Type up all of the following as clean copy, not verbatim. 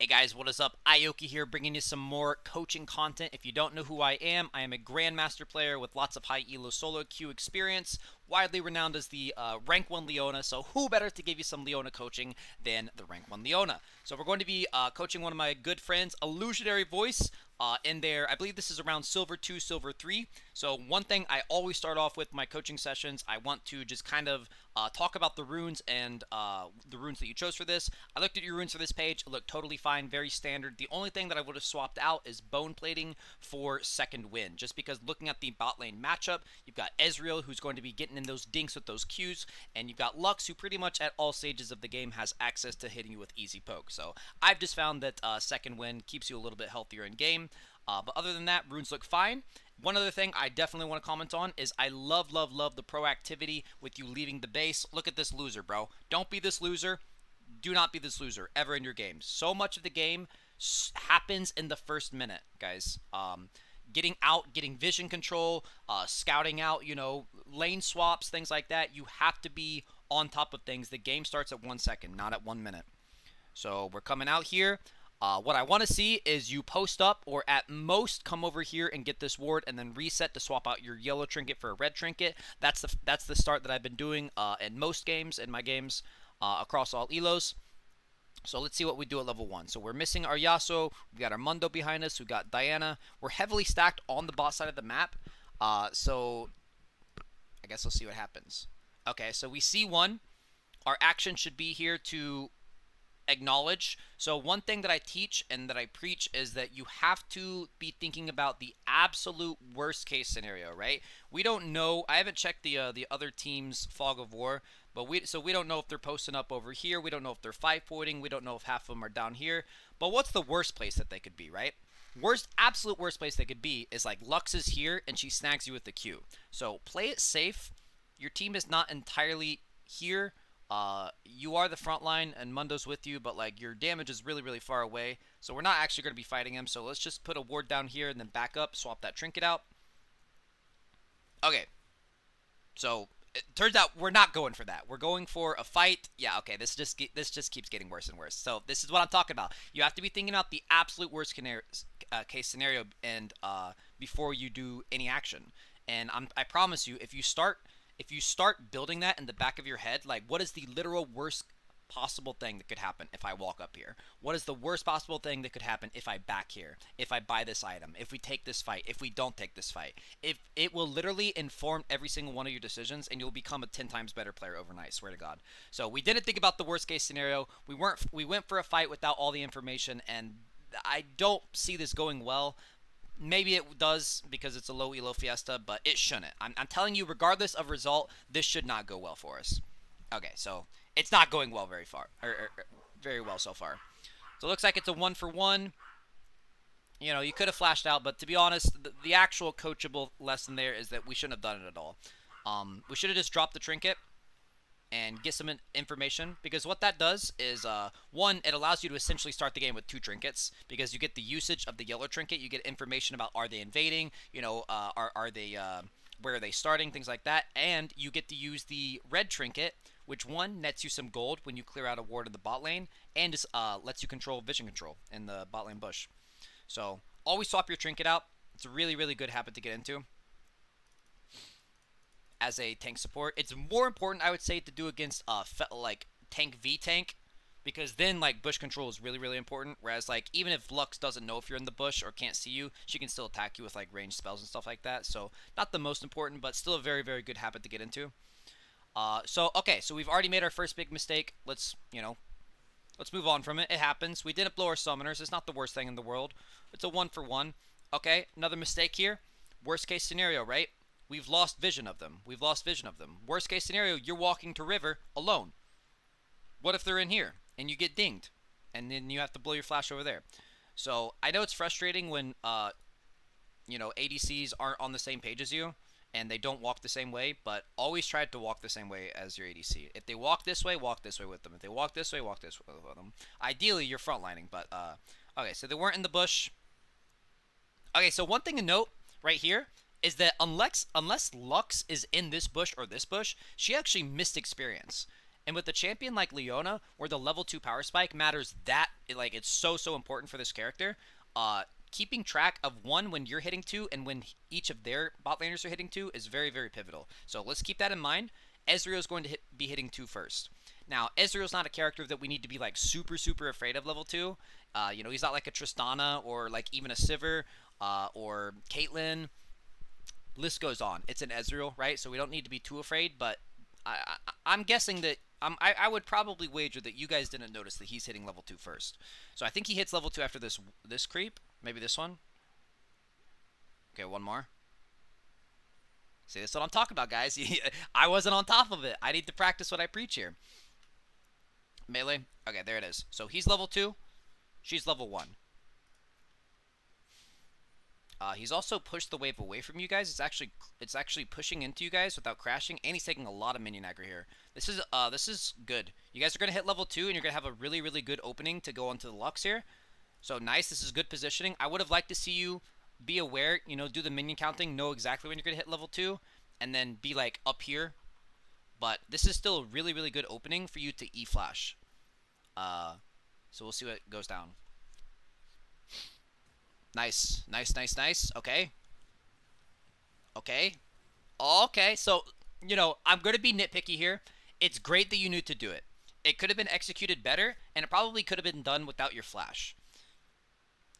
Hey guys, what is up? Aoki here, bringing you some more coaching content. If you don't know who I am a Grandmaster player with lots of high ELO solo queue experience, widely renowned as the Rank 1 Leona, so who better to give you some Leona coaching than the Rank 1 Leona? So we're going to be coaching one of my good friends, Illusionary Voice, in there. I believe this is around Silver 2, Silver 3. So one thing I always start off with my coaching sessions, I want to just kind of talk about the runes and the runes that you chose for this. I looked at your runes for this page. It looked totally fine, very standard. The only thing that I would have swapped out is Bone Plating for Second Wind, just because looking at the bot lane matchup, you've got Ezreal, who's going to be getting in those dinks with those Qs, and you've got Lux, who pretty much at all stages of the game has access to hitting you with easy poke. So I've just found that Second Wind keeps you a little bit healthier in game. But other than that, runes look fine. One other thing I definitely want to comment on is I love the proactivity with you leaving the base. Look at this loser, bro. Don't be this loser. Do not be this loser ever in your games. So much of the game happens in the first minute, guys. Getting out, getting vision control, scouting out, lane swaps, things like that. You have to be on top of things. The game starts at 1 second, not at 1 minute. So we're coming out here. What I want to see is you post up, or at most come over here and get this ward, and then reset to swap out your yellow trinket for a red trinket. That's the start that I've been doing in most games, in my games across all elos. So let's see what we do at level 1. So we're missing our Yasuo. We've got our Mundo behind us. We've got Diana. We're heavily stacked on the bot side of the map. So I guess we'll see what happens. Okay, so we see one. Our action should be here to acknowledge. So one thing that I teach and that I preach is that you have to be thinking about the absolute worst case scenario, right? We don't know. I haven't checked the other team's fog of war, but we don't know if they're posting up over here. We don't know if they're fight pointing. We don't know if half of them are down here. But what's the worst place that they could be, right? Absolute worst place they could be is like Lux is here and she snags you with the Q. So play it safe. Your team is not entirely here. You are the front line and Mundo's with you, but like your damage is really far away. So we're not actually going to be fighting him. So let's just put a ward down here and then back up, swap that trinket out. Okay. So it turns out we're not going for that. We're going for a fight. Yeah, okay. This just keeps getting worse and worse. So this is what I'm talking about. You have to be thinking about the absolute worst case scenario and before you do any action. And I promise you, if you start building that in the back of your head, like what is the literal worst possible thing that could happen if I walk up here? What is the worst possible thing that could happen if I back here? If I buy this item? If we take this fight? If we don't take this fight? If it will literally inform every single one of your decisions, and you'll become a 10 times better player overnight, swear to God. So we didn't think about the worst case scenario. We went for a fight without all the information, and I don't see this going well. Maybe it does because it's a low elo fiesta, but it shouldn't. I'm telling you, regardless of result, this should not go well for us. Okay, so it's not going well very well so far. So it looks like it's a 1-for-1. You could have flashed out, but to be honest, the actual coachable lesson there is that we shouldn't have done it at all. We should have just dropped the trinket and get some information, because what that does is, one, it allows you to essentially start the game with 2 trinkets, because you get the usage of the yellow trinket, you get information about are they invading, are they, where are they starting, things like that, and you get to use the red trinket, which one, nets you some gold when you clear out a ward in the bot lane, and just lets you control vision control in the bot lane bush. So always swap your trinket out. It's a really good habit to get into as a tank support. It's more important, I would say, to do against like tank v tank, because then like bush control is really important. Whereas like even if Lux doesn't know if you're in the bush or can't see you, she can still attack you with like ranged spells and stuff like that. So not the most important, but still a very good habit to get into. So we've already made our first big mistake. Let's move on from it. It happens. We didn't blow our summoners. It's not the worst thing in the world. It's a 1-for-1. Okay, another mistake here. Worst case scenario, right? We've lost vision of them. Worst case scenario, you're walking to river alone. What if they're in here and you get dinged and then you have to blow your flash over there? So I know it's frustrating when ADCs aren't on the same page as you and they don't walk the same way, but always try to walk the same way as your ADC. If they walk this way with them. If they walk this way, walk this way with them. Ideally, you're frontlining, but okay, so they weren't in the bush. Okay, so one thing to note right here is that unless Lux is in this bush or this bush, she actually missed experience. And with the champion like Leona, where the level 2 power spike matters that, like, it's so important for this character, keeping track of one when you're hitting two and when each of their bot laners are hitting two is very pivotal. So let's keep that in mind. Ezreal is going to be hitting two first. Now, Ezreal's not a character that we need to be like super afraid of level 2. You know, he's not like a Tristana or like even a Sivir or Caitlyn. List goes on. It's an Ezreal, right? So we don't need to be too afraid, but I'm guessing that I would probably wager that you guys didn't notice that he's hitting level 2 first. So I think he hits level 2 after this creep. Maybe this one. Okay, one more. See, that's what I'm talking about, guys. I wasn't on top of it. I need to practice what I preach here. Melee. Okay, there it is. So he's level 2. She's level 1. He's also pushed the wave away from you guys. It's actually pushing into you guys without crashing, and he's taking a lot of minion aggro here. This is good. You guys are gonna hit level 2, and you're gonna have a really good opening to go onto the Lux here. So nice. This is good positioning. I would have liked to see you be aware. You know, do the minion counting, know exactly when you're gonna hit level 2, and then be like up here. But this is still a really good opening for you to E-flash. So we'll see what goes down. Nice. Okay. Okay. So, you know, I'm going to be nitpicky here. It's great that you knew to do it. It could have been executed better, and it probably could have been done without your flash.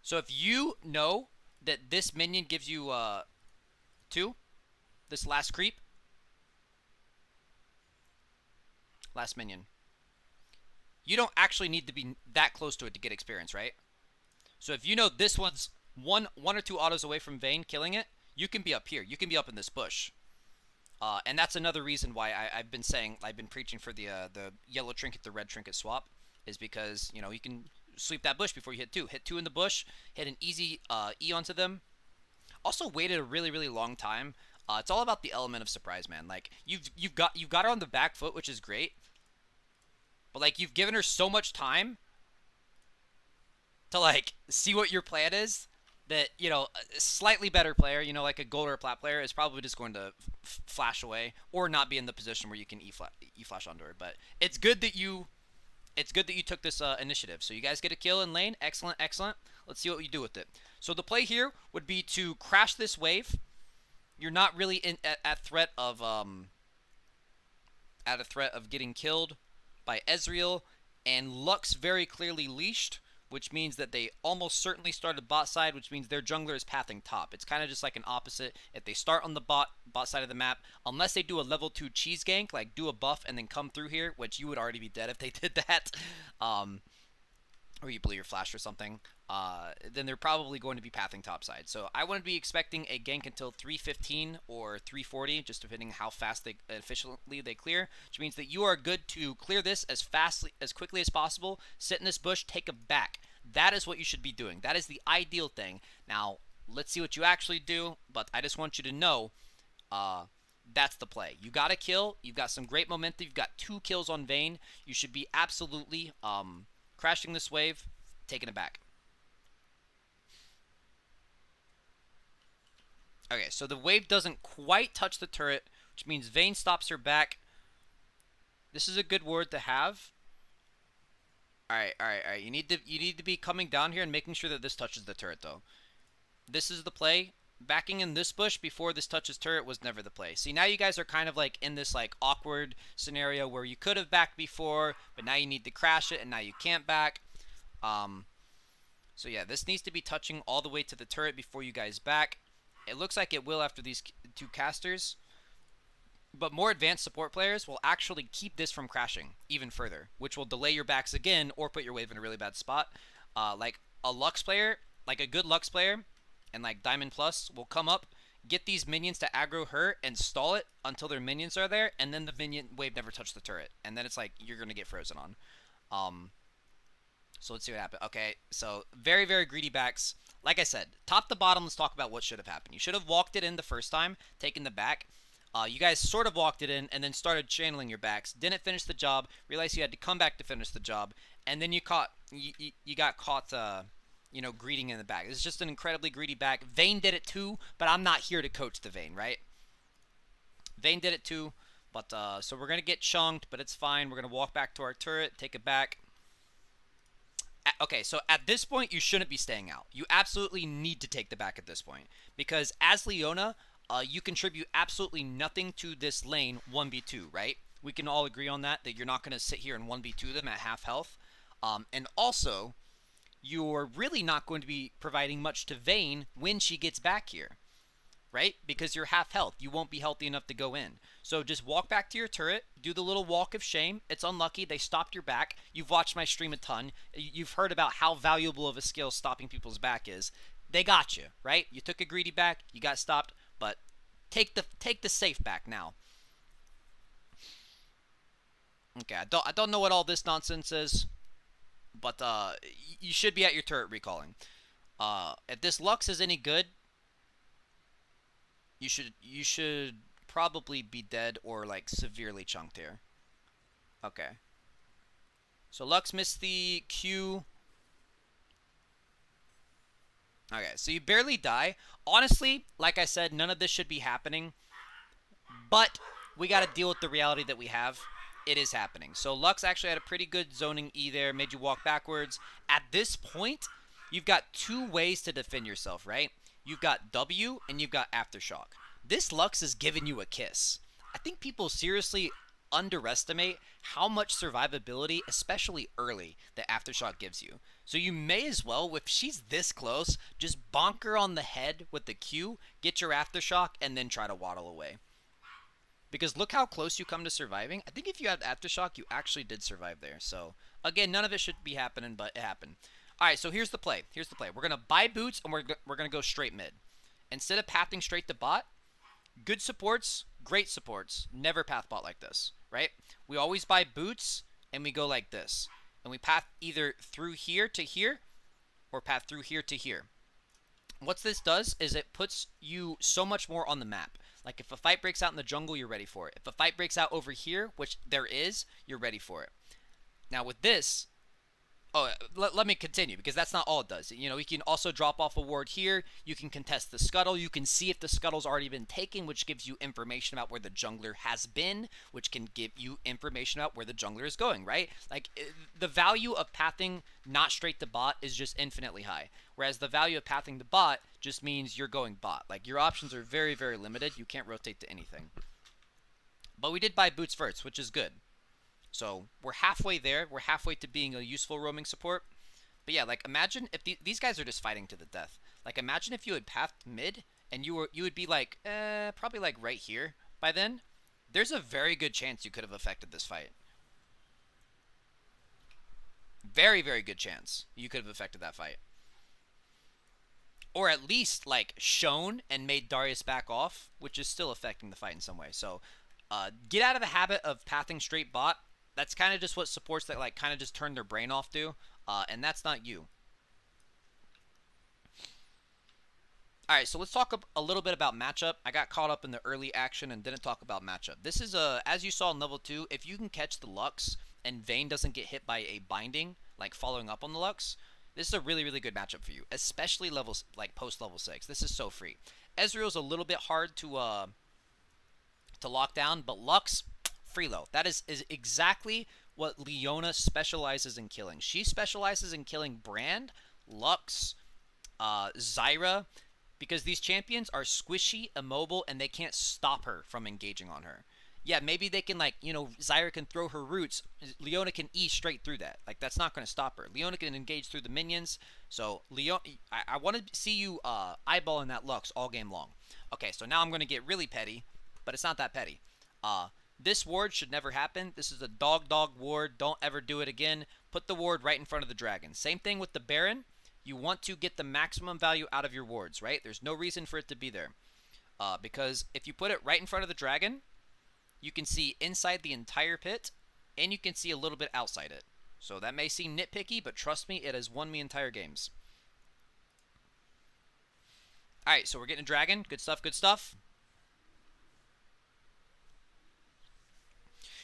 So if you know that this minion gives you 2, this last creep, last minion, you don't actually need to be that close to it to get experience, right? So if you know this one's one or two autos away from Vayne killing it, you can be up here. You can be up in this bush. And that's another reason why I've been preaching for the yellow trinket, the red trinket swap, is because, you know, you can sweep that bush before you hit 2. Hit 2 in the bush, hit an easy E onto them. Also waited a really long time. It's all about the element of surprise, man. Like, you've got her on the back foot, which is great. But like, you've given her so much time to like see what your plan is that, you know, a slightly better player, you know, like a gold or a plat player, is probably just going to flash away or not be in the position where you can E-flash onto her. But it's good that you took this initiative. So you guys get a kill in lane. Excellent. Let's see what you do with it. So the play here would be to crash this wave. You're not really at threat of getting killed by Ezreal, and Lux very clearly leashed, which means that they almost certainly started bot side, which means their jungler is pathing top. It's kind of just like an opposite. If they start on the bot side of the map, unless they do a level 2 cheese gank, like do a buff and then come through here, which you would already be dead if they did that, or you blew your flash or something, then they're probably going to be pathing top side. So I wouldn't be expecting a gank until 315 or 340, just depending how fast they efficiently they clear, which means that you are good to clear this as quickly as possible, sit in this bush, take a back. That is what you should be doing. That is the ideal thing. Now, let's see what you actually do, but I just want you to know that's the play. You got a kill. You've got some great momentum. You've got 2 kills on Vayne. You should be absolutely crashing this wave, taking it back. Okay, so the wave doesn't quite touch the turret, which means Vayne stops her back. This is a good word to have. All right. You need to be coming down here and making sure that this touches the turret, though. This is the play. Backing in this bush before this touches turret was never the play. See, now you guys are kind of like in this like awkward scenario where you could have backed before, but now you need to crash it, and now you can't back. So yeah, this needs to be touching all the way to the turret before you guys back. It looks like it will after these 2 casters. But more advanced support players will actually keep this from crashing even further, which will delay your backs again or put your wave in a really bad spot. Like a Lux player, like a good Lux player, and like Diamond Plus will come up, get these minions to aggro her and stall it until their minions are there, and then the minion wave never touched the turret. And then it's like you're going to get frozen on. So let's see what happened. Okay, so very greedy backs. Like I said, top to bottom, let's talk about what should have happened. You should have walked it in the first time, taken the back. You guys sort of walked it in and then started channeling your backs. Didn't finish the job. Realized you had to come back to finish the job, and then you got caught. You know, greeting in the back. It's just an incredibly greedy back. Vayne did it too, but I'm not here to coach the Vayne, right? Vayne did it too, But, so we're going to get chunked, but it's fine. We're going to walk back to our turret, take it back. Okay, so at this point, you shouldn't be staying out. You absolutely need to take the back at this point. Because as Leona, you contribute absolutely nothing to this lane 1v2, right? We can all agree on that you're not going to sit here and 1v2 them at half health. And also, you're really not going to be providing much to Vayne when she gets back here, right? Because you're half health. You won't be healthy enough to go in. So just walk back to your turret, do the little walk of shame. It's unlucky. They stopped your back. You've watched my stream a ton. You've heard about how valuable of a skill stopping people's back is. They got you, right? You took a greedy back. You got stopped, but take the safe back now. Okay, I don't know what all this nonsense is, but you should be at your turret recalling. If this Lux is any good, you should probably be dead or like severely chunked here. Okay. So Lux missed the Q. Okay, so you barely die. Honestly, like I said, none of this should be happening. But we got to deal with the reality that we have. It is happening. So Lux actually had a pretty good zoning E there, made you walk backwards. At this point, you've got two ways to defend yourself, right? You've got W and you've got Aftershock. This Lux is giving you a kiss. I think people seriously underestimate how much survivability, especially early, that Aftershock gives you. So you may as well, if she's this close, just bonk her on the head with the Q, get your Aftershock, and then try to waddle away. Because look how close you come to surviving. I think if you had Aftershock, you actually did survive there. So, again, none of it should be happening, but it happened. Alright, so here's the play. Here's the play. We're going to buy boots, and we're going to go straight mid. Instead of pathing straight to bot, good supports, great supports, never path bot like this, right? We always buy boots, and we go like this. And we path either through here to here, or path through here to here. What this does is it puts you so much more on the map. Like if a fight breaks out in the jungle, you're ready for it. If a fight breaks out over here, which there is, you're ready for it. Now with this, let me continue because that's not all it does. You know, you can also drop off a ward here. You can contest the scuttle. You can see if the scuttle's already been taken, which gives you information about where the jungler has been, which can give you information about where the jungler is going, right? Like the value of pathing not straight to bot is just infinitely high. Whereas the value of pathing to bot just means you're going bot. Like your options are very, very limited. You can't rotate to anything. But we did buy boots first, which is good. So we're halfway there. We're halfway to being a useful roaming support. But yeah, like imagine if these guys are just fighting to the death. Like imagine if you had pathed mid and you would be like, probably like right here by then. There's a very good chance you could have affected this fight. Very, very good chance you could have affected that fight. Or at least like shown and made Darius back off, which is still affecting the fight in some way. So get out of the habit of pathing straight bot. That's kind of just what supports that like kind of just turn their brain off do, and that's not you. Alright, so let's talk a little bit about matchup. I got caught up in the early action and didn't talk about matchup. This is, as you saw in level 2, if you can catch the Lux and Vayne doesn't get hit by a binding, like following up on the Lux, this is a really, really good matchup for you, especially levels like post-level 6. This is so free. Ezreal's a little bit hard to lock down, but Lux, freelo. That is exactly what Leona specializes in killing. She specializes in killing Brand, Lux, Zyra, because these champions are squishy, immobile, and they can't stop her from engaging on her. Yeah, maybe they can, like, you know, Zyra can throw her roots. Leona can E straight through that. Like, that's not going to stop her. Leona can engage through the minions. So, Leona, I want to see you eyeballing that Lux all game long. Okay, so now I'm going to get really petty, but it's not that petty. This ward should never happen. This is a dog ward. Don't ever do it again. Put the ward right in front of the dragon. Same thing with the Baron. You want to get the maximum value out of your wards, right? There's no reason for it to be there. Because if you put it right in front of the dragon, you can see inside the entire pit, and you can see a little bit outside it. So that may seem nitpicky, but trust me, it has won me entire games. Alright, so we're getting a dragon. Good stuff, good stuff.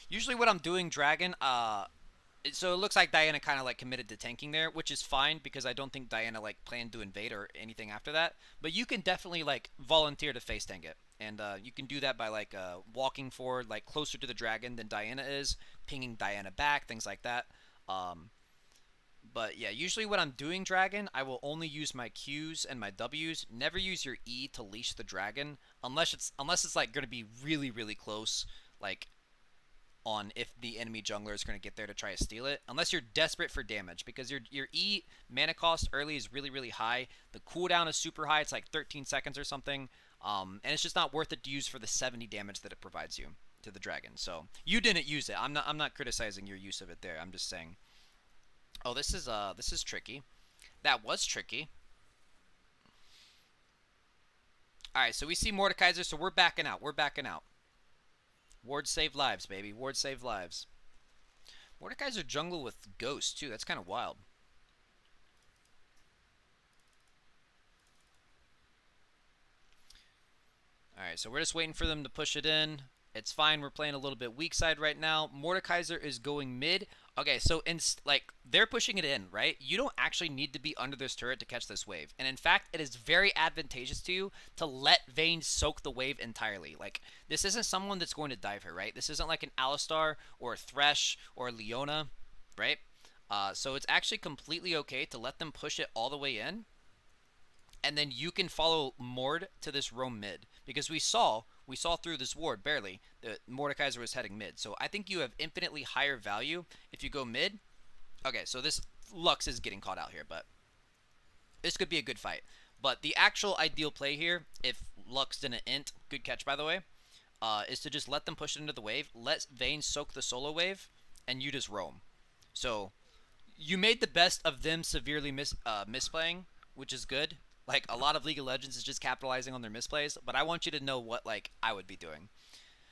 Usually what I'm doing, dragon, So it looks like Diana kind of like committed to tanking there, which is fine because I don't think Diana like planned to invade or anything after that. But you can definitely like volunteer to face tank it, and you can do that by like walking forward like closer to the dragon than Diana is, pinging Diana back, things like that. Um, but yeah, usually when I'm doing dragon, I will only use my Qs and my Ws. Never use your E to leash the dragon unless it's like going to be really close, like on if the enemy jungler is going to get there to try to steal it, unless you're desperate for damage, because your E mana cost early is really high. The cooldown is super high; it's like 13 seconds or something, and it's just not worth it to use for the 70 damage that it provides you to the dragon. So you didn't use it. I'm not criticizing your use of it there. I'm just saying. Oh, this is tricky. That was tricky. All right, so we see Mordekaiser, so we're backing out. We're backing out. Ward save lives, baby. Ward save lives. Mordekaiser jungle with Ghost, too. That's kind of wild. Alright, so we're just waiting for them to push it in. It's fine. We're playing a little bit weak side right now. Mordekaiser is going mid. Okay, so like they're pushing it in, right? You don't actually need to be under this turret to catch this wave. And in fact, it is very advantageous to you to let Vayne soak the wave entirely. Like, this isn't someone that's going to dive her, right? This isn't like an Alistar or a Thresh or a Leona, right? So it's actually completely okay to let them push it all the way in, and then you can follow Mord to this roam mid, because we saw through this ward barely that Mordekaiser was heading mid. So I think you have infinitely higher value if you go mid. Okay, so this Lux is getting caught out here, but this could be a good fight. But the actual ideal play here, if Lux didn't int, good catch by the way, is to just let them push it into the wave, let Vayne soak the solo wave, and you just roam. So you made the best of them severely misplaying, which is good. Like, a lot of League of Legends is just capitalizing on their misplays, but I want you to know what like I would be doing,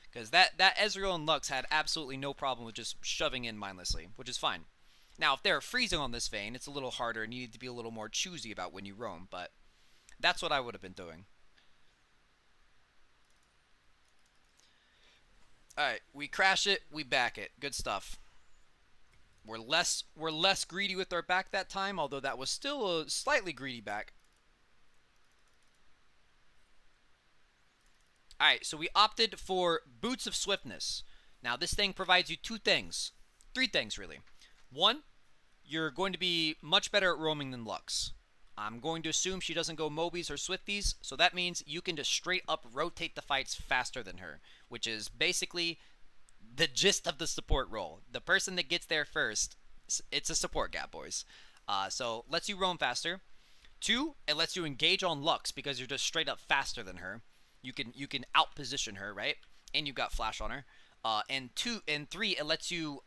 because that Ezreal and Lux had absolutely no problem with just shoving in mindlessly, which is fine. Now, if they're freezing on this Vayne, it's a little harder, and you need to be a little more choosy about when you roam. But that's what I would have been doing. All right, we crash it, we back it. Good stuff. We're less greedy with our back that time, although that was still a slightly greedy back. Alright, so we opted for Boots of Swiftness. Now, this thing provides you two things. Three things, really. One, you're going to be much better at roaming than Lux. I'm going to assume she doesn't go Mobies or Swifties, so that means you can just straight up rotate the fights faster than her, which is basically the gist of the support role. The person that gets there first, it's a support gap, boys. So, lets you roam faster. Two, it lets you engage on Lux because you're just straight up faster than her. You can outposition her, right? And you've got flash on her. And three, it lets you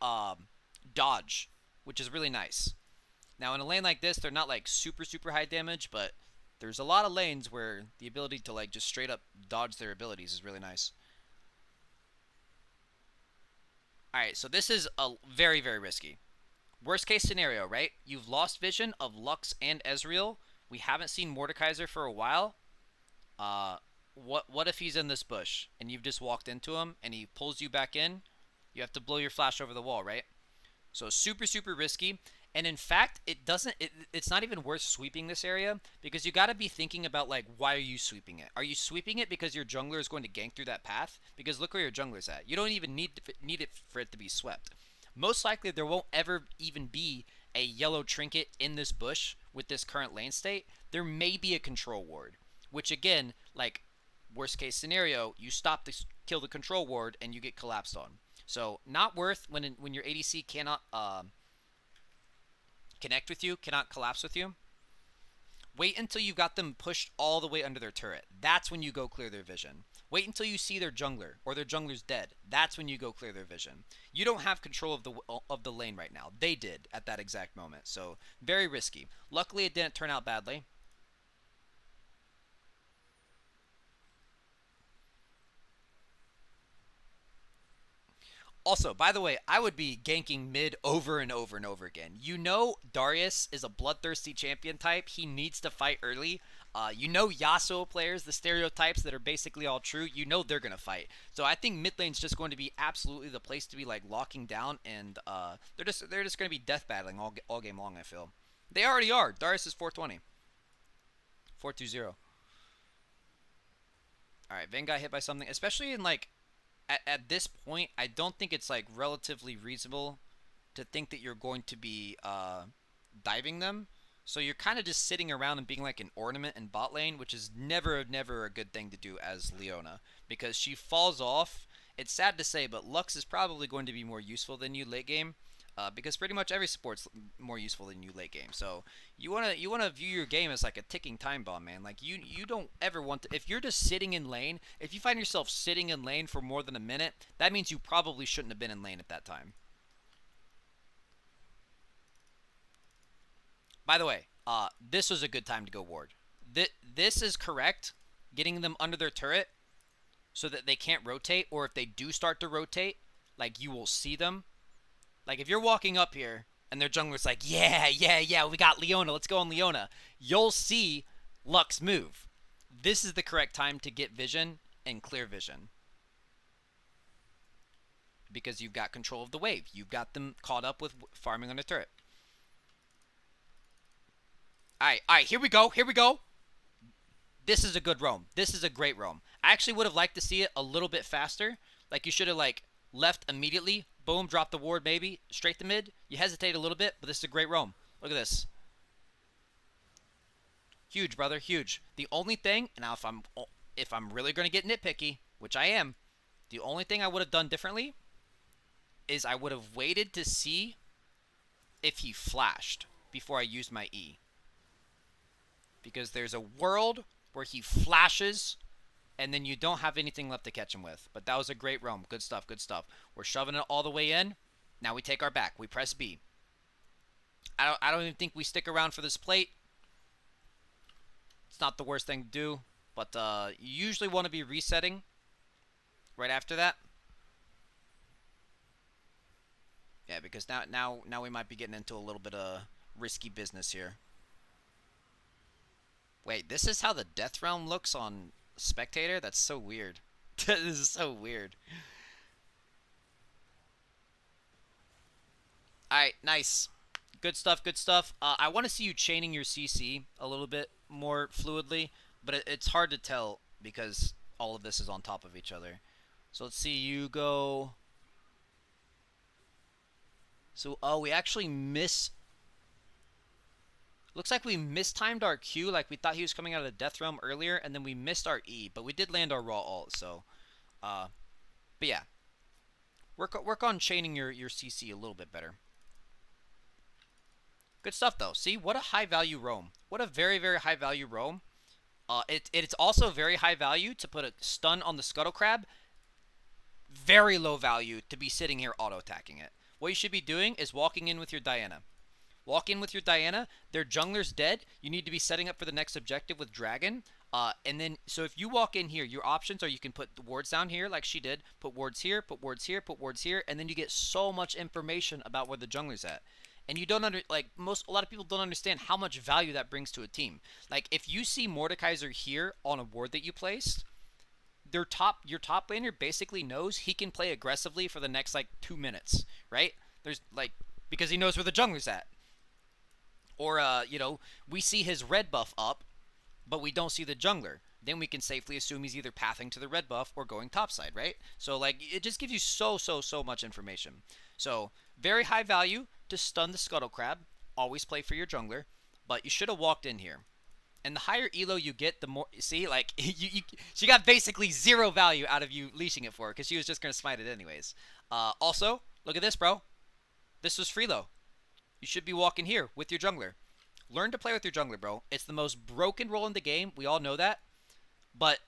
dodge, which is really nice. Now, in a lane like this, they're not like super high damage, but there's a lot of lanes where the ability to like just straight up dodge their abilities is really nice. All right, so this is a very risky. Worst case scenario, right? You've lost vision of Lux and Ezreal. We haven't seen Mordekaiser for a while. Uh, what if he's in this bush and you've just walked into him and he pulls you back in? You have to blow your flash over the wall, right? So super risky. And in fact, it's not even worth sweeping this area, because you got to be thinking about like, why are you sweeping it? Are you sweeping it because your jungler is going to gank through that path? Because look where your jungler's at. You don't even need it for it to be swept. Most likely there won't ever even be a yellow trinket in this bush with this current lane state. There may be a control ward, which again, like, worst case scenario, you stop to kill the control ward and you get collapsed on. So not worth when your ADC cannot connect with you, cannot collapse with you. Wait until you've got them pushed all the way under their turret. That's when you go clear their vision. Wait until you see their jungler or their jungler's dead. That's when you go clear their vision. You don't have control of the lane right now. They did at that exact moment. So very risky. Luckily, it didn't turn out badly. Also, by the way, I would be ganking mid over and over again. You know Darius is a bloodthirsty champion type. He needs to fight early. You know Yasuo players, the stereotypes that are basically all true, you know they're going to fight. So I think mid lane's just going to be absolutely the place to be like locking down, and they're just going to be death battling all game long, I feel. They already are. Darius is 420. 420. All right, Vayne got hit by something, especially in like at this point, I don't think it's like relatively reasonable to think that you're going to be diving them. So you're kind of just sitting around and being like an ornament in bot lane, which is never a good thing to do as Leona, because she falls off. It's sad to say, but Lux is probably going to be more useful than you late game, because pretty much every support's more useful than you late game. So you wanna view your game as like a ticking time bomb, man. Like you don't ever want to. If you're just sitting in lane, if you find yourself sitting in lane for more than a minute, that means you probably shouldn't have been in lane at that time. By the way, this was a good time to go ward. This is correct. Getting them under their turret so that they can't rotate, or if they do start to rotate, like you will see them. Like if you're walking up here and their jungler's like, yeah, we got Leona, let's go on Leona. You'll see Lux move. This is the correct time to get vision and clear vision, because you've got control of the wave. You've got them caught up with farming on the turret. Alright, here we go. This is a good roam. This is a great roam. I actually would have liked to see it a little bit faster. Like, you should have, like, left immediately. Boom, drop the ward, maybe. Straight to mid. You hesitate a little bit, but this is a great roam. Look at this. Huge, brother, huge. The only thing, now if I'm really going to get nitpicky, which I am, the only thing I would have done differently is I would have waited to see if he flashed before I used my E. Because there's a world where he flashes and then you don't have anything left to catch him with. But that was a great roam. Good stuff, good stuff. We're shoving it all the way in. Now we take our back. We press B. I don't even think we stick around for this plate. It's not the worst thing to do. But you usually want to be resetting right after that. Yeah, because now we might be getting into a little bit of risky business here. Wait, this is how the Death Realm looks on Spectator? That's so weird. This is so weird. Alright, nice. Good stuff, good stuff. I want to see you chaining your CC a little bit more fluidly, but it's hard to tell because all of this is on top of each other. So let's see, you go... So, oh, we actually looks like we mistimed our Q, like we thought he was coming out of the Death Realm earlier, and then we missed our E, but we did land our raw ult, so, but yeah. Work on chaining your CC a little bit better. Good stuff, though. See, what a high-value roam. What a very high value roam. It's also very high value to put a stun on the Scuttle Crab. Very low value to be sitting here auto-attacking it. What you should be doing is walking in with your Diana. Walk in with your Diana. Their jungler's dead. You need to be setting up for the next objective with Dragon. And then, so if you walk in here, your options are you can put the wards down here like she did. Put wards here, put wards here, put wards here. And then you get so much information about where the jungler's at. And you don't a lot of people don't understand how much value that brings to a team. Like, if you see Mordekaiser here on a ward that you placed, your top laner basically knows he can play aggressively for the next, like, 2 minutes, right? There's, like, because he knows where the jungler's at. Or, you know, we see his red buff up, but we don't see the jungler. Then we can safely assume he's either pathing to the red buff or going topside, right? So, like, it just gives you so much information. So, very high value to stun the Scuttle Crab. Always play for your jungler, but you should have walked in here. And the higher elo you get, the more... See, like, she got basically 0 value out of you leashing it for her, because she was just going to smite it anyways. Also, look at this, bro. This was Freelo. You should be walking here with your jungler. Learn to play with your jungler, bro. It's the most broken role in the game. We all know that. But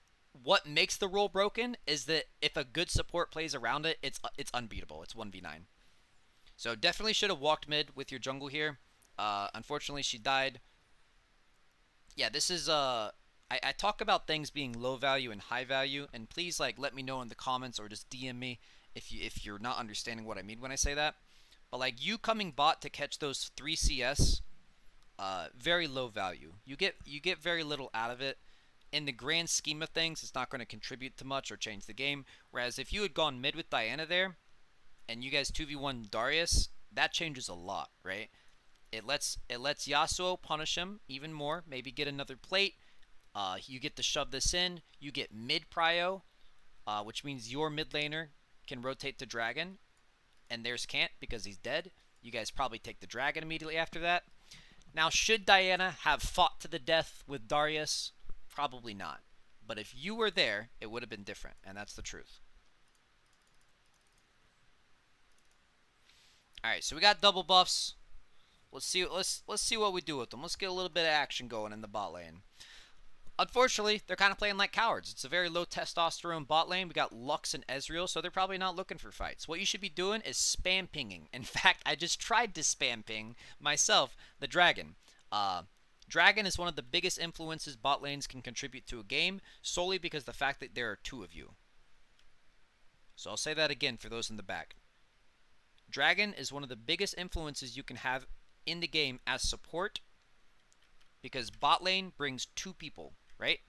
what makes the role broken is that if a good support plays around it, it's unbeatable. It's 1v9. So definitely should have walked mid with your jungle here. Unfortunately, she died. Yeah, this is... I talk about things being low value and high value. And please, like, let me know in the comments or just DM me if you're not understanding what I mean when I say that. But, like, you coming bot to catch those 3 CS very low value. You get very little out of it. In the grand scheme of things, it's not going to contribute to much or change the game. Whereas if you had gone mid with Diana there, and you guys 2v1 Darius, that changes a lot, right? It lets Yasuo punish him even more. Maybe get another plate. You get to shove this in. You get mid prio, which means your mid laner can rotate to dragon, and theirs can't because he's dead. You guys probably take the dragon immediately after that. Now, should Diana have fought to the death with Darius? Probably not. But if you were there, it would have been different, and that's the truth. All right, so we got double buffs. Let's see what we do with them. Let's get a little bit of action going in the bot lane. Unfortunately, they're kind of playing like cowards. It's a very low testosterone bot lane. We got Lux and Ezreal, so they're probably not looking for fights. What you should be doing is spam pinging. In fact, I just tried to spam ping myself the dragon. Dragon is one of the biggest influences bot lanes can contribute to a game, solely because the fact that there are two of you. So I'll say that again for those in the back. Dragon is one of the biggest influences you can have in the game as support, because bot lane brings two people, right?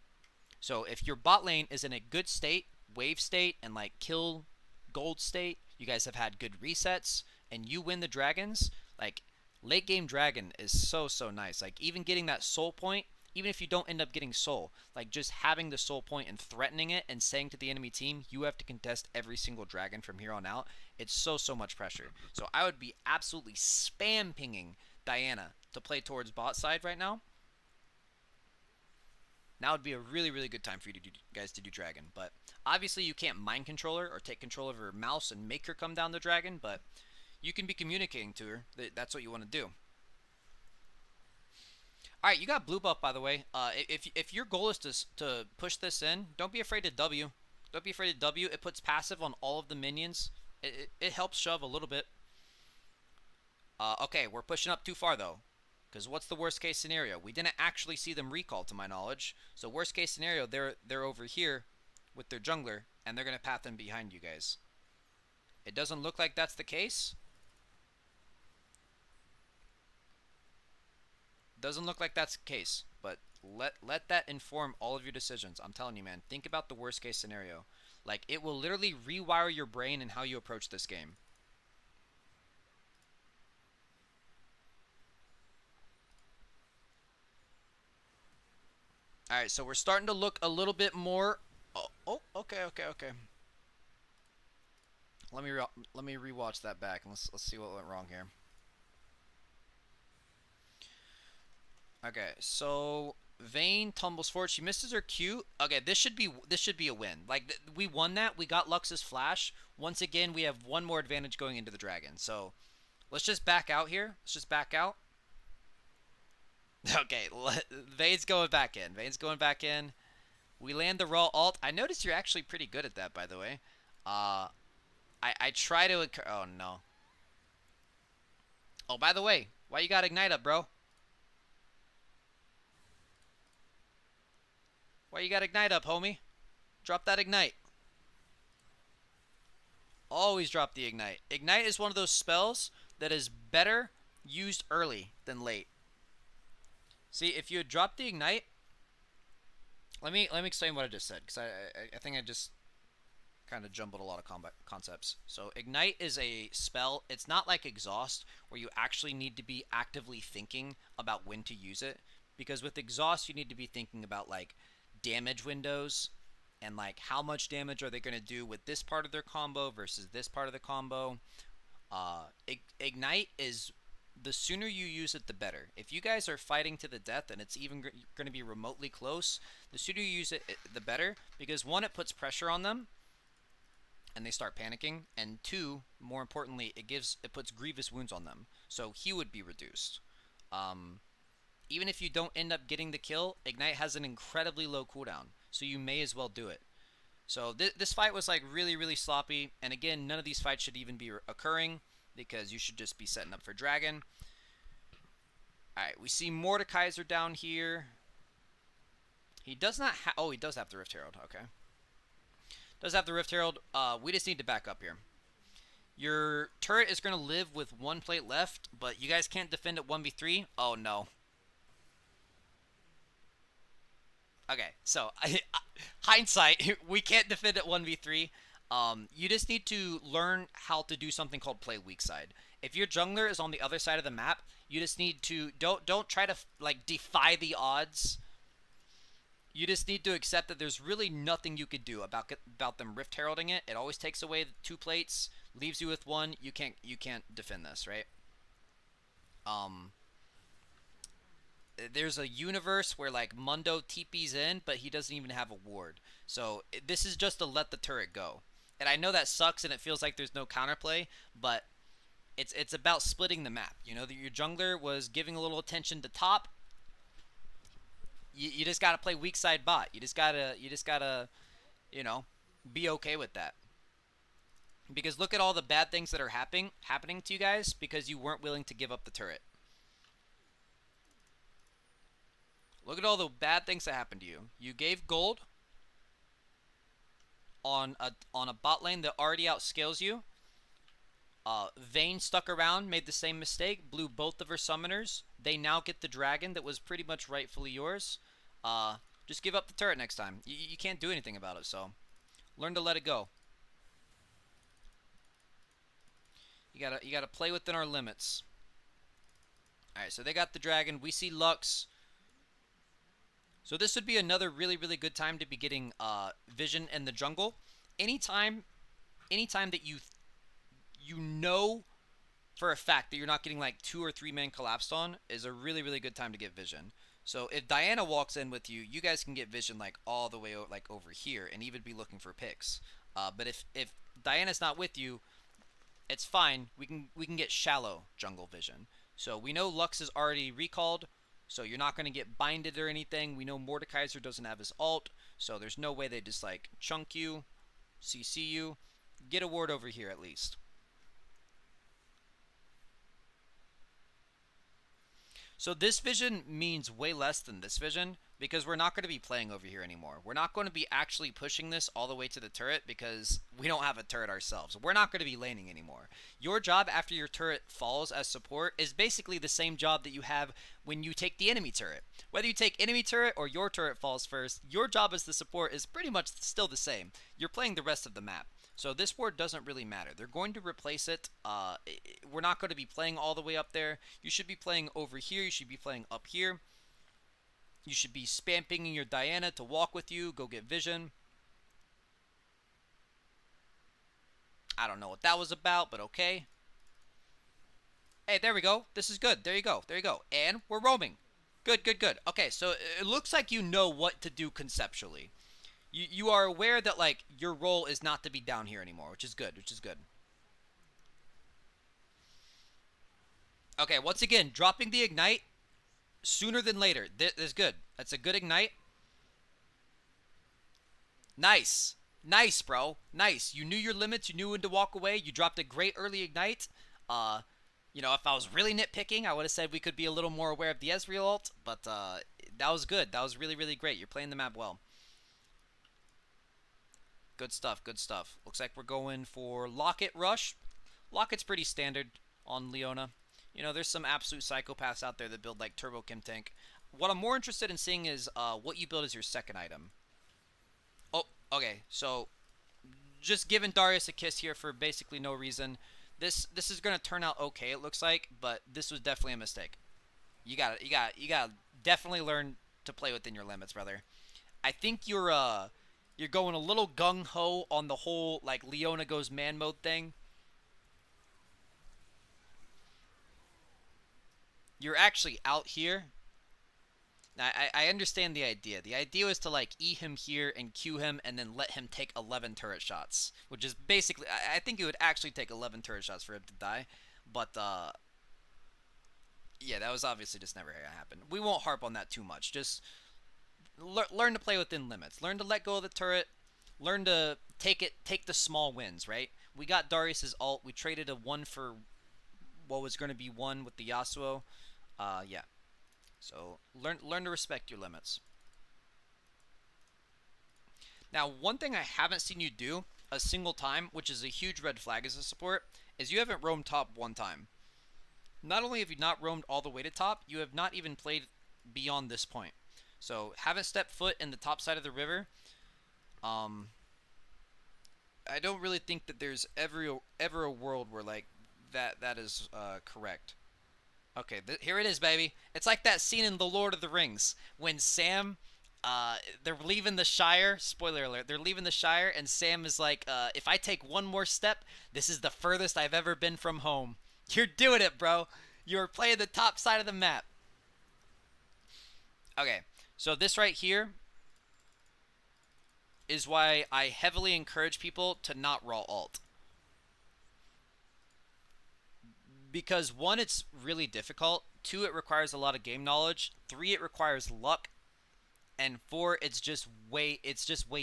So if your bot lane is in a good state, wave state, and like kill gold state, you guys have had good resets, and you win the dragons, like late game dragon is so nice. Like even getting that soul point, even if you don't end up getting soul, like just having the soul point and threatening it and saying to the enemy team, you have to contest every single dragon from here on out, it's so much pressure. So I would be absolutely spam pinging Diana to play towards bot side right now. Now would be a really good time for you guys to do dragon. But obviously you can't mind control her or take control of her mouse and make her come down the dragon, but you can be communicating to her. That's what you want to do. Alright, you got blue buff, by the way. If your goal is to push this in, don't be afraid to W. Don't be afraid to W. It puts passive on all of the minions. It helps shove a little bit. Okay, we're pushing up too far, though. Because what's the worst case scenario? We didn't actually see them recall, to my knowledge. So worst case scenario, they're over here with their jungler, and they're going to path in behind you guys. It doesn't look like that's the case. Doesn't look like that's the case, but let that inform all of your decisions. I'm telling you, man, think about the worst case scenario. Like, it will literally rewire your brain and how you approach this game. Alright, so we're starting to look a little bit more... Oh, okay. Let me rewatch that back, and let's see what went wrong here. Okay, so Vayne tumbles forward. She misses her Q. Okay, this should be a win. Like, we won that. We got Lux's flash. Once again, we have one more advantage going into the dragon. So let's just back out here. Let's just back out. Okay, Vayne's going back in. Vayne's going back in. We land the raw ult. I noticed you're actually pretty good at that, by the way. I try to... Oh, no. Oh, by the way, why you got Ignite up, bro? Why you got Ignite up, homie? Drop that Ignite. Always drop the Ignite. Ignite is one of those spells that is better used early than late. See, if you had dropped the Ignite... Let me explain what I just said, because I think I just kind of jumbled a lot of concepts. So Ignite is a spell. It's not like Exhaust, where you actually need to be actively thinking about when to use it. Because with Exhaust, you need to be thinking about, like, damage windows and like how much damage are they going to do with this part of their combo versus this part of the combo. Ignite is, the sooner you use it, the better. If you guys are fighting to the death and it's even going to be remotely close, the sooner you use it, the better, because one, it puts pressure on them and they start panicking, and two, more importantly, it puts grievous wounds on them, so he would be reduced. Even if you don't end up getting the kill, Ignite has an incredibly low cooldown, so you may as well do it. So this fight was like really sloppy, and again, none of these fights should even be occurring, because you should just be setting up for dragon. Alright, we see Mordekaiser down here. He does not have... Oh, he does have the Rift Herald, okay. Does have the Rift Herald. We just need to back up here. Your turret is going to live with one plate left, but you guys can't defend at 1v3? Oh, no. Okay, so hindsight, we can't defend it 1v3. You just need to learn how to do something called play weak side. If your jungler is on the other side of the map, you just need to don't try to like defy the odds. You just need to accept that there's really nothing you could do about them Rift Heralding it. It always takes away 2 plates, leaves you with 1. You can't defend this, right? Um, there's a universe where like Mundo TP's in, but he doesn't even have a ward. So this is just to let the turret go. And I know that sucks and it feels like there's no counterplay, but it's about splitting the map. You know, your jungler was giving a little attention to top. You just gotta play weak side bot. You just gotta you know be okay with that. Because look at all the bad things that are happening to you guys because you weren't willing to give up the turret. Look at all the bad things that happened to you. You gave gold on a bot lane that already outscales you. Vayne stuck around, made the same mistake, blew both of her summoners. They now get the dragon that was pretty much rightfully yours. Just give up the turret next time. You can't do anything about it, so learn to let it go. You gotta play within our limits. Alright, so they got the dragon. We see Lux. So this would be another really, really good time to be getting vision in the jungle. Anytime that you know for a fact that you're not getting like 2 or 3 man collapsed on is a really, really good time to get vision. So if Diana walks in with you, you guys can get vision like all the way like over here and even be looking for picks. But if Diana's not with you, it's fine. We can get shallow jungle vision. So we know Lux is already recalled, so you're not going to get binded or anything. We know Mordekaiser doesn't have his ult, so there's no way they just like chunk you, CC you. Get a ward over here at least. So this vision means way less than this vision because we're not going to be playing over here anymore. We're not going to be actually pushing this all the way to the turret because we don't have a turret ourselves. We're not going to be laning anymore. Your job after your turret falls as support is basically the same job that you have when you take the enemy turret. Whether you take enemy turret or your turret falls first, your job as the support is pretty much still the same. You're playing the rest of the map. So this ward doesn't really matter. They're going to replace it. We're not going to be playing all the way up there. You should be playing over here. You should be playing up here. You should be spamming your Diana to walk with you. Go get vision. I don't know what that was about, but okay. Hey, there we go. This is good. There you go. There you go. And we're roaming. Good, good, good. Okay, so it looks like you know what to do conceptually. You are aware that like your role is not to be down here anymore, which is good, which is good. Okay, once again, dropping the ignite sooner than later. This is good. That's a good ignite. Nice. Nice, bro. Nice. You knew your limits. You knew when to walk away. You dropped a great early ignite. Uh, if I was really nitpicking, I would have said we could be a little more aware of the Ezreal ult, but that was good. That was really, really great. You're playing the map well. Good stuff, good stuff. Looks like we're going for Locket Rush. Locket's pretty standard on Leona. There's some absolute psychopaths out there that build like Turbo Kim Tank. What I'm more interested in seeing is what you build as your second item. Oh, okay. So just giving Darius a kiss here for basically no reason. This is gonna turn out okay, it looks like, but this was definitely a mistake. You gotta definitely learn to play within your limits, brother. I think you're going a little gung ho on the whole like Leona goes man mode thing. You're actually out here. Now, I understand the idea. The idea was to like E him here and Q him and then let him take 11 turret shots, which is basically I think it would actually take 11 turret shots for him to die, but yeah, that was obviously just never gonna happen. We won't harp on that too much. Just learn to play within limits. Learn to let go of the turret. Learn to take the small wins. Right? We got Darius's ult. We traded a 1 for what was going to be 1 with the Yasuo. Yeah. So learn to respect your limits. Now, one thing I haven't seen you do a single time, which is a huge red flag as a support, is you haven't roamed top one time. Not only have you not roamed all the way to top, you have not even played beyond this point. So haven't stepped foot in the top side of the river. Um, I don't really think that there's ever a world where like that is correct. Okay, here it is, baby. It's like that scene in The Lord of the Rings when Sam, they're leaving the Shire. Spoiler alert: they're leaving the Shire, and Sam is like, "If I take one more step, this is the furthest I've ever been from home." You're doing it, bro. You're playing the top side of the map. Okay, so this right here is why I heavily encourage people to not raw alt. Because one, it's really difficult. Two, it requires a lot of game knowledge. Three, it requires luck. And four, it's just way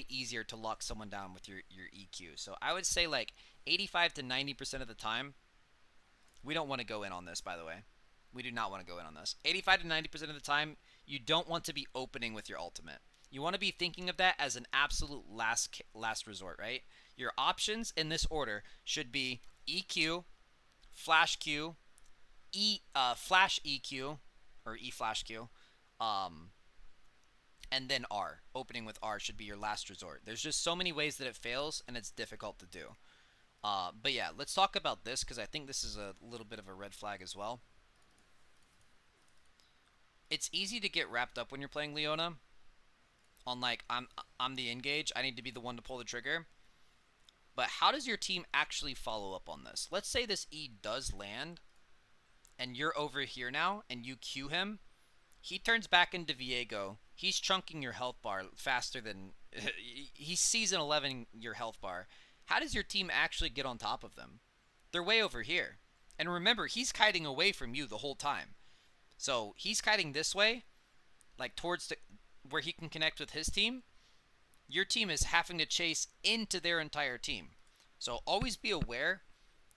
easier to lock someone down with your EQ. So I would say like 85 to 90% of the time, we don't want to go in on this, by the way. We do not want to go in on this. 85 to 90% of the time, you don't want to be opening with your ultimate. You want to be thinking of that as an absolute last resort, right? Your options in this order should be EQ, Flash Q, Flash EQ, or E Flash Q, um, and then R. Opening with R should be your last resort. There's just so many ways that it fails, and it's difficult to do. But yeah, let's talk about this, because I think this is a little bit of a red flag as well. It's easy to get wrapped up when you're playing Leona on like, I'm the engage, I need to be the one to pull the trigger. But how does your team actually follow up on this? Let's say this E does land, and you're over here now, and you Q him. He turns back into Viego. He's chunking your health bar faster than... He's season 11 your health bar. How does your team actually get on top of them? They're way over here. And remember, he's kiting away from you the whole time. So he's kiting this way, like towards where he can connect with his team. Your team is having to chase into their entire team. So always be aware.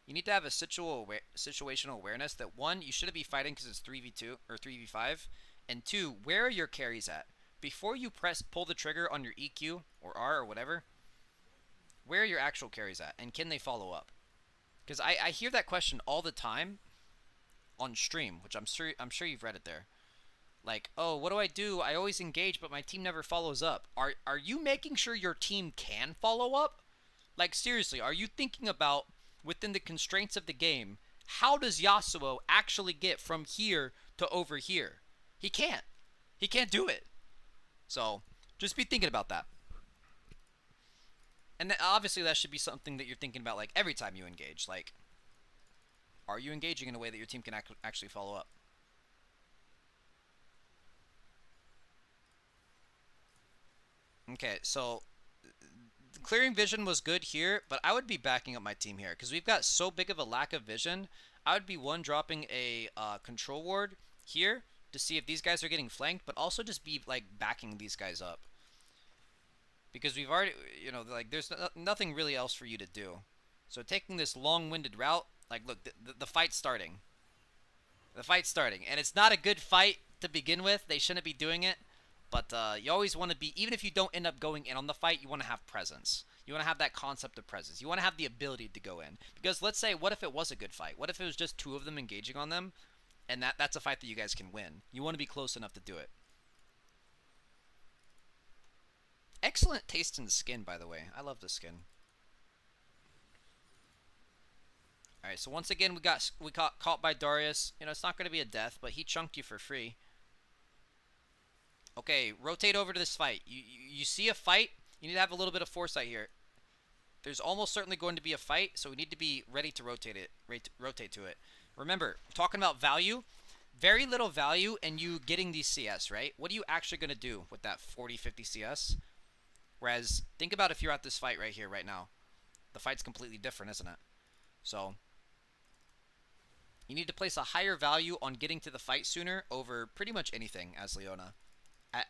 You need to have a situational awareness that, one, you shouldn't be fighting because it's 3v2 or 3v5. And two, where are your carries at? Before you pull the trigger on your EQ or R or whatever, where are your actual carries at? And can they follow up? Because I hear that question all the time on stream, which I'm sure you've read it there. Like, oh, what do I do? I always engage, but my team never follows up. Are you making sure your team can follow up? Like, seriously, are you thinking about, within the constraints of the game, how does Yasuo actually get from here to over here? He can't. He can't do it. So, just be thinking about that. And obviously that should be something that you're thinking about like every time you engage. Like, are you engaging in a way that your team can actually follow up? Okay, so clearing vision was good here, but I would be backing up my team here because we've got so big of a lack of vision. I would be dropping a control ward here to see if these guys are getting flanked, but also just be like backing these guys up because we've already, like there's nothing really else for you to do. So taking this long-winded route, like look, the fight's starting. The fight's starting, and it's not a good fight to begin with. They shouldn't be doing it. But you always want to be, even if you don't end up going in on the fight, you want to have presence. You want to have that concept of presence. You want to have the ability to go in. Because let's say, what if it was a good fight? What if it was just two of them engaging on them? And that's a fight that you guys can win. You want to be close enough to do it. Excellent taste in the skin, by the way. I love the skin. Alright, so once again, we got caught by Darius. It's not going to be a death, but he chunked you for free. Okay, rotate over to this fight. You see a fight, you need to have a little bit of foresight here. There's almost certainly going to be a fight, so we need to be ready to rotate to it. Remember, talking about value, very little value in you getting these CS, right? What are you actually going to do with that 40, 50 CS? Whereas, think about if you're at this fight right here, right now. The fight's completely different, isn't it? So, you need to place a higher value on getting to the fight sooner over pretty much anything as Leona.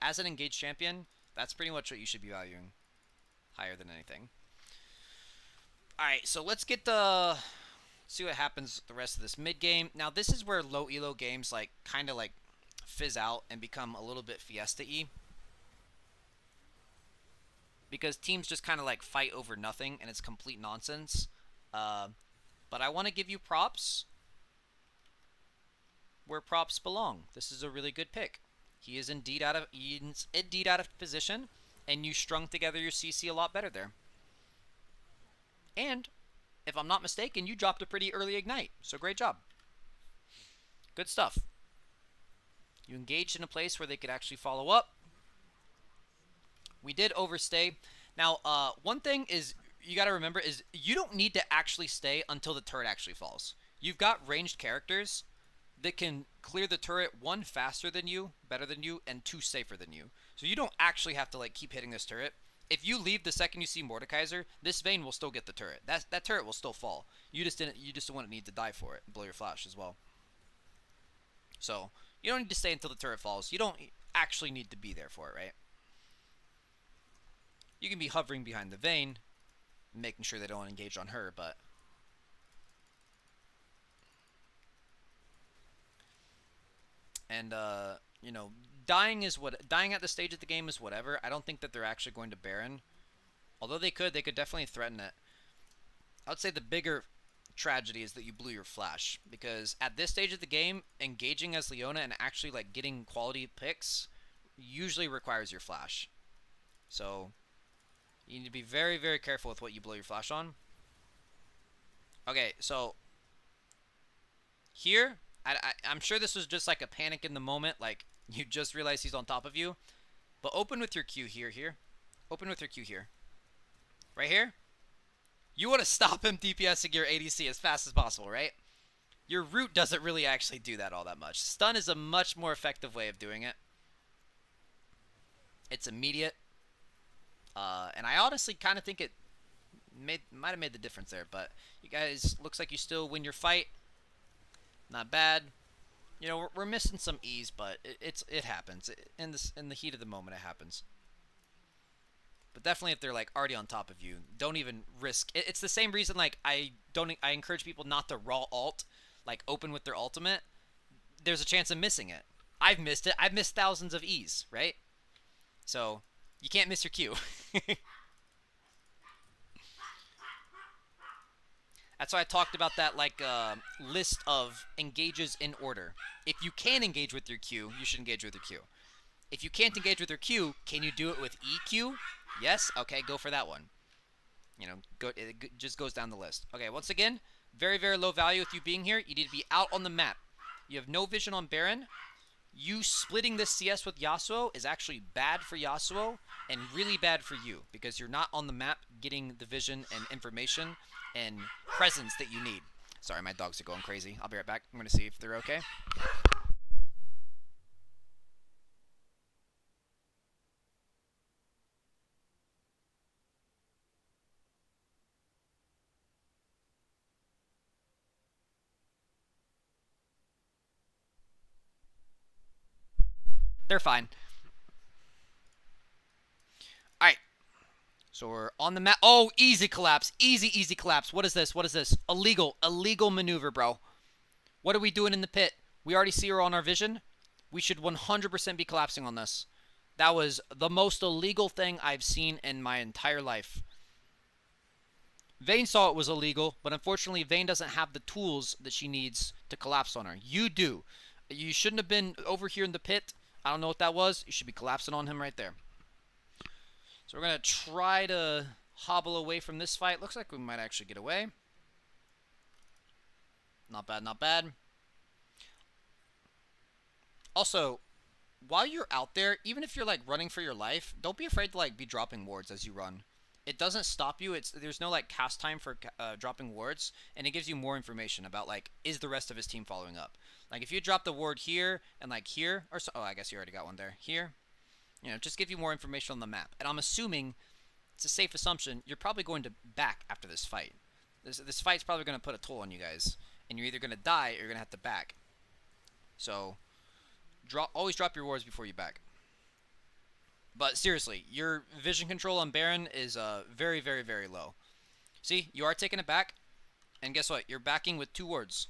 As an engaged champion, that's pretty much what you should be valuing higher than anything. Alright, so let's see what happens the rest of this mid game. Now, this is where low elo games kind of fizz out and become a little bit Fiesta-y. Because teams just kind of fight over nothing and it's complete nonsense. But I want to give you props where props belong. This is a really good pick. He is indeed out of position, and you strung together your CC a lot better there. And if I'm not mistaken, you dropped a pretty early ignite, so great job. Good stuff. You engaged in a place where they could actually follow up. We did overstay. Now, one thing is you got to remember is you don't need to actually stay until the turret actually falls. You've got ranged characters that can clear the turret, one, faster than you, better than you, and two, safer than you. So you don't actually have to like keep hitting this turret. If you leave the second you see Mordekaiser, this Vayne will still get the turret. That turret will still fall. You just wouldn't need to die for it and blow your flash as well. So you don't need to stay until the turret falls. You don't actually need to be there for it, right? You can be hovering behind the Vayne, making sure they don't engage on her, but and you know, dying at this stage of the game is whatever. I don't think that they're actually going to Baron. Although they could definitely threaten it. I would say the bigger tragedy is that you blew your flash, because at this stage of the game, engaging as Leona and actually like getting quality picks usually requires your flash. So you need to be very, very careful with what you blow your flash on. Okay, so here, I'm sure this was just like a panic in the moment, like you just realized he's on top of you. But open with your Q here. Open with your Q here. Right here. You want to stop him DPSing your ADC as fast as possible, right? Your root doesn't really actually do that all that much. Stun is a much more effective way of doing it. It's immediate. And I honestly kind of think it might have made the difference there. But you guys, looks like you still win your fight. Not bad. You know, we're missing some ease, but it happens. In the heat of the moment, it happens. But definitely, if they're like already on top of you, don't even risk. It's the same reason like I encourage people not to raw ult, like open with their ultimate. There's a chance of missing it. I've missed it. I've missed thousands of E's, right? So you can't miss your Q. That's why I talked about that like list of engages in order. If you can engage with your Q, you should engage with your Q. If you can't engage with your Q, can you do it with EQ? Yes? Okay, go for that one. You know, it just goes down the list. Okay, once again, very, very low value with you being here. You need to be out on the map. You have no vision on Baron. You splitting this CS with Yasuo is actually bad for Yasuo and really bad for you, because you're not on the map getting the vision and information and presence that you need. Sorry, my dogs are going crazy. I'll be right back. I'm going to see if they're okay. They're fine. Alright. So we're on the map. Oh, easy collapse. Easy collapse. What is this? What is this? Illegal maneuver, bro. What are we doing in the pit? We already see her on our vision. We should 100% be collapsing on this. That was the most illegal thing I've seen in my entire life. Vayne saw it was illegal, but unfortunately Vayne doesn't have the tools that she needs to collapse on her. You do. You shouldn't have been over here in the pit. I don't know what that was. You should be collapsing on him right there. So we're going to try to hobble away from this fight. Looks like we might actually get away. Not bad, not bad. Also, while you're out there, even if you're like running for your life, don't be afraid to like be dropping wards as you run. It doesn't stop you. There's no like cast time for dropping wards, and it gives you more information about like, is the rest of his team following up. Like if you drop the ward here and like here, or so, oh, I guess you already got one there. Here, you know, just give you more information on the map. And I'm assuming, it's a safe assumption, you're probably going to back after this fight. This fight's probably going to put a toll on you guys, and you're either going to die or you're going to have to back. So, always drop your wards before you back. But seriously, your vision control on Baron is very, very, very low. See, you are taking it back, and guess what? You're backing with 2 wards.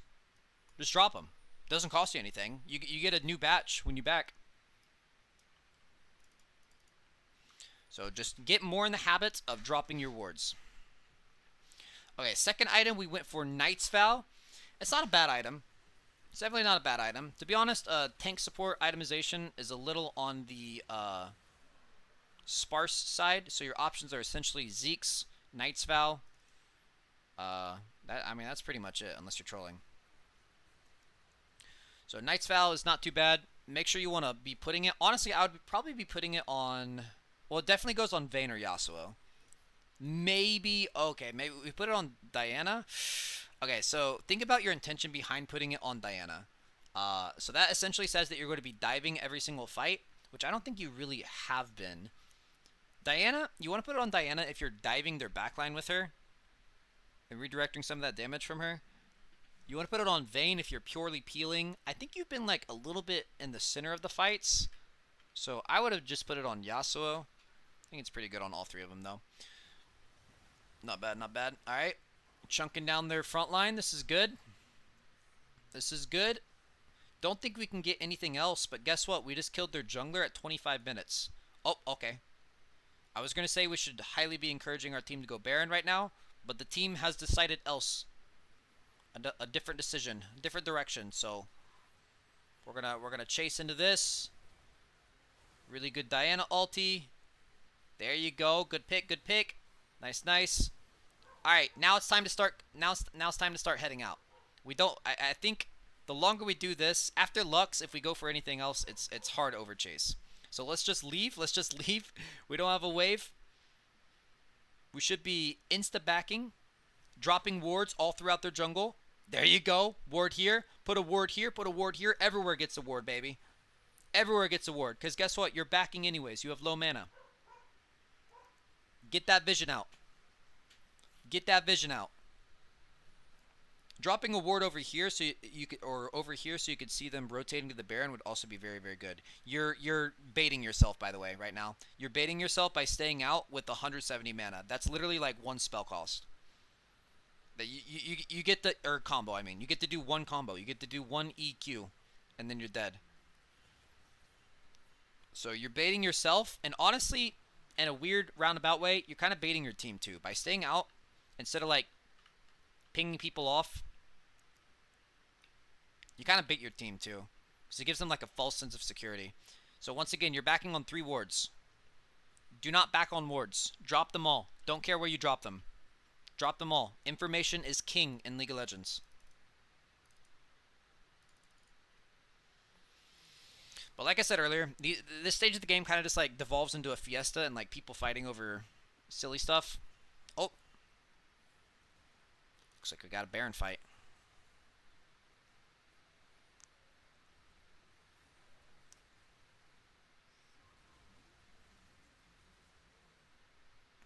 Just drop them. Doesn't cost you anything. You get a new batch when you back. So just get more in the habit of dropping your wards. Okay, second item, we went for Knight's Vow. It's not a bad item. It's definitely not a bad item. To be honest, tank support itemization is a little on the sparse side, so your options are essentially Zeke's, Knight's Vow. I mean, that's pretty much it, unless you're trolling. So Knight's Vow is not too bad. Make sure you want to be putting it. Honestly, I would probably be putting it on. Well, it definitely goes on Vayne or Yasuo. Maybe okay. Maybe we put it on Diana. Okay, so think about your intention behind putting it on Diana. So that essentially says that you're going to be diving every single fight, which I don't think you really have been. Diana, you want to put it on Diana if you're diving their backline with her and redirecting some of that damage from her. You want to put it on Vayne if you're purely peeling. I think you've been like a little bit in the center of the fights, so I would have just put it on Yasuo. I think it's pretty good on all three of them though. Not bad, not bad. All right, chunking down their front line. This is good. This is good. Don't think we can get anything else, but guess what? We just killed their jungler at 25 minutes. Oh, okay. I was going to say we should highly be encouraging our team to go Baron right now, but the team has decided else. A different decision, different direction. So we're gonna chase into this. Really good Diana ulti. There you go. Good pick. Good pick. Nice, nice. All right, now it's time to start. Now it's time to start heading out. We don't. I think the longer we do this, after Lux, if we go for anything else, it's hard over chase. So let's just leave. Let's just leave. We don't have a wave. We should be insta backing, dropping wards all throughout their jungle. There you go. Ward here. Put a ward here. Put a ward here. Everywhere gets a ward, baby. Everywhere gets a ward. Because guess what? You're backing anyways. You have low mana. Get that vision out. Get that vision out. Dropping a ward over here so you could, or over here so you could see them rotating to the Baron would also be very, very good. You're baiting yourself, by the way, right now. You're baiting yourself by staying out with 170 mana. That's literally like one spell cost. That you get the combo. I mean, you get to do one combo. You get to do one EQ, and then you're dead. So you're baiting yourself, and honestly, in a weird roundabout way, you're kind of baiting your team too by staying out instead of like pinging people off. You kind of bait your team too, because it gives them like a false sense of security. So once again, you're backing on 3 wards. Do not back on wards. Drop them all. Don't care where you drop them. Drop them all. Information is king in League of Legends. But like I said earlier, this stage of the game kind of just like devolves into a fiesta and like people fighting over silly stuff. Oh. Looks like we got a Baron fight.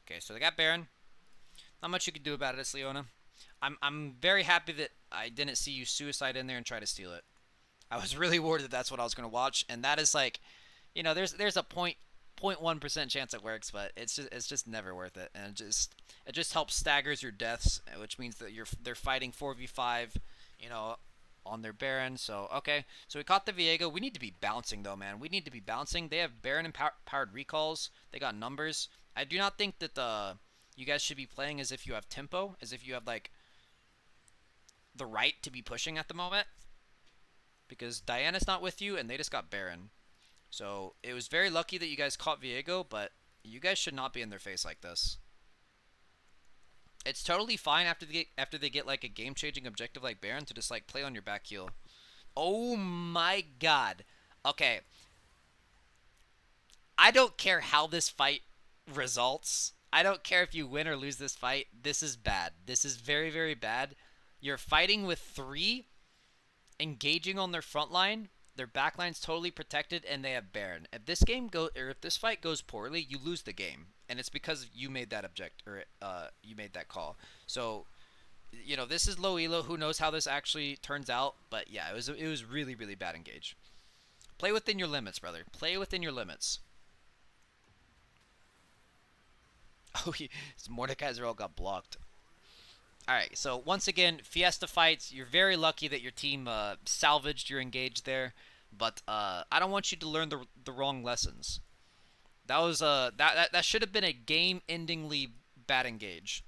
Okay, so they got Baron. Not much you can do about it, it's Leona. I'm very happy that I didn't see you suicide in there and try to steal it. I was really worried that that's what I was going to watch, and that is like, you know, there's a 0.1% chance it works, but it's just never worth it, and it just helps staggers your deaths, which means that they're fighting 4v5, you know, on their Baron. So okay, so we caught the Viego. We need to be bouncing though, man. We need to be bouncing. They have Baron empowered recalls. They got numbers. I do not think that you guys should be playing as if you have tempo, as if you have like the right to be pushing at the moment, because Diana's not with you and they just got Baron. So it was very lucky that you guys caught Viego, but you guys should not be in their face like this. It's totally fine after they get like a game-changing objective like Baron to just like play on your back heel. Oh my god. Okay. I don't care how this fight results. I don't care if you win or lose this fight. This is bad. This is very, very bad. You're fighting with 3, engaging on their front line. Their backline's totally protected, and they have Baron. If this fight goes poorly, you lose the game, and it's because you made that you made that call. So, you know, this is low elo. Who knows how this actually turns out? But yeah, it was really, really bad engage. Play within your limits, brother. Play within your limits. Oh, Mordekaiser all got blocked. Alright, so once again, Fiesta fights. You're very lucky that your team salvaged your engage there, but I don't want you to learn the wrong lessons. That was that should have been a game-endingly bad engage.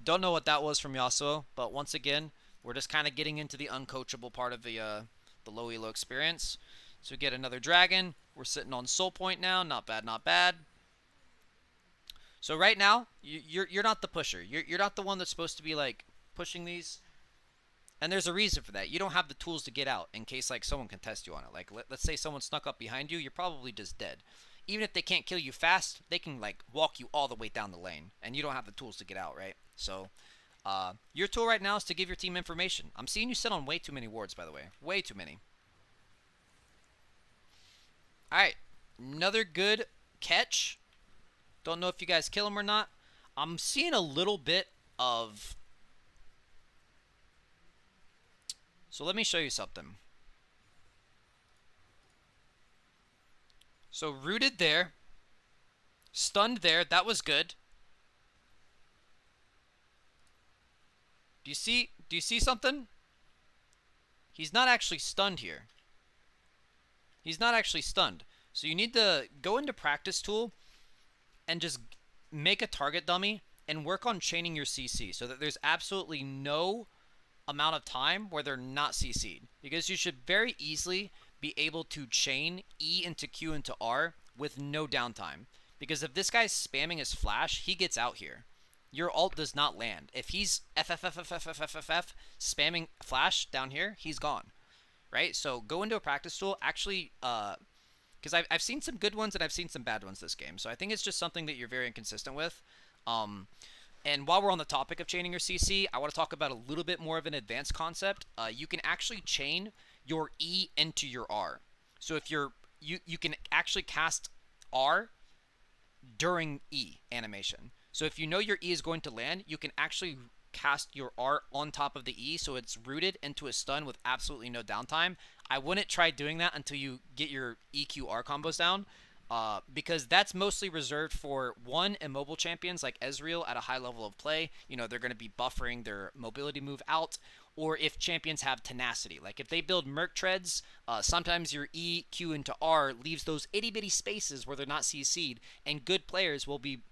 Don't know what that was from Yasuo, but once again, we're just kind of getting into the uncoachable part of the low elo experience. So we get another dragon. We're sitting on soul point now. Not bad, not bad. So right now, you're not the pusher. You're not the one that's supposed to be like pushing these. And there's a reason for that. You don't have the tools to get out in case like someone can test you on it. Like let's say someone snuck up behind you, you're probably just dead. Even if they can't kill you fast, they can like walk you all the way down the lane, and you don't have the tools to get out, right? So, your tool right now is to give your team information. I'm seeing you sit on way too many wards, by the way. Way too many. All right, another good catch. Don't know if you guys kill him or not. I'm seeing a little bit of. So let me show you something. So rooted there, stunned there. That was good. Do you see something? He's not actually stunned here. He's not actually stunned. So you need to go into practice tool and just make a target dummy and work on chaining your CC so that there's absolutely no amount of time where they're not CC'd, because you should very easily be able to chain E into Q into R with no downtime. Because if this guy's spamming his flash, he gets out here. Your ult does not land. If he's FFFFFFFF spamming flash down here, he's gone. Right? So go into a practice tool. Actually, because I've seen some good ones and I've seen some bad ones this game. So I think it's just something that you're very inconsistent with. And while we're on the topic of chaining your CC, I want to talk about a little bit more of an advanced concept. You can actually chain your E into your R. So if you can actually cast R during E animation. So if you know your E is going to land, you can actually cast your R on top of the E so it's rooted into a stun with absolutely no downtime. I wouldn't try doing that until you get your EQR combos down. Because that's mostly reserved for, one, immobile champions like Ezreal at a high level of play. You know, they're going to be buffering their mobility move out, or if champions have tenacity. Like if they build Merc Treads, sometimes your E, Q into R leaves those itty-bitty spaces where they're not CC'd, and good players will be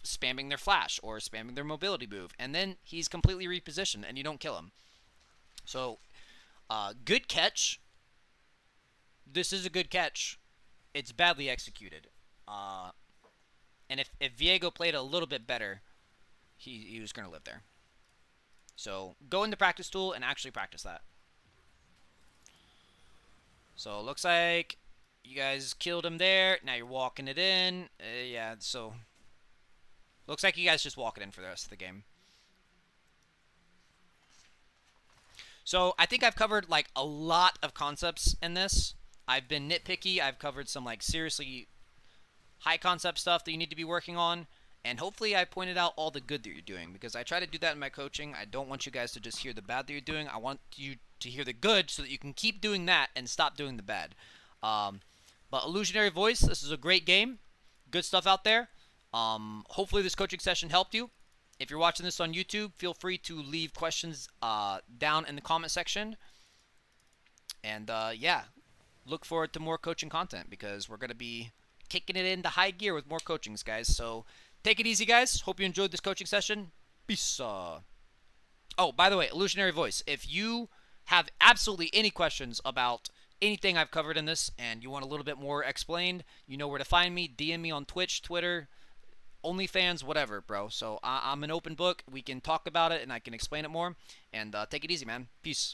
spamming their flash or spamming their mobility move, and then he's completely repositioned and you don't kill him. So, good catch. This is a good catch. It's badly executed. And if Viego played a little bit better, he was going to live there. So go into practice tool and actually practice that. So it looks like you guys killed him there. Now you're walking it in. Yeah, so looks like you guys just walk it in for the rest of the game. So I think I've covered like a lot of concepts in this. I've been nitpicky. I've covered some like seriously high concept stuff that you need to be working on. And hopefully I pointed out all the good that you're doing, because I try to do that in my coaching. I don't want you guys to just hear the bad that you're doing. I want you to hear the good so that you can keep doing that and stop doing the bad. But Illusionary Voice, this is a great game. Good stuff out there. Hopefully this coaching session helped you. If you're watching this on YouTube, feel free to leave questions down in the comment section. And yeah, look forward to more coaching content, because we're going to be kicking it into high gear with more coachings, guys. So take it easy, guys. Hope you enjoyed this coaching session. Peace. Oh, by the way, Illusionary Voice, if you have absolutely any questions about anything I've covered in this and you want a little bit more explained, you know where to find me. DM me on Twitch, Twitter, OnlyFans, whatever, bro. So I'm an open book. We can talk about it and I can explain it more. And take it easy, man. Peace.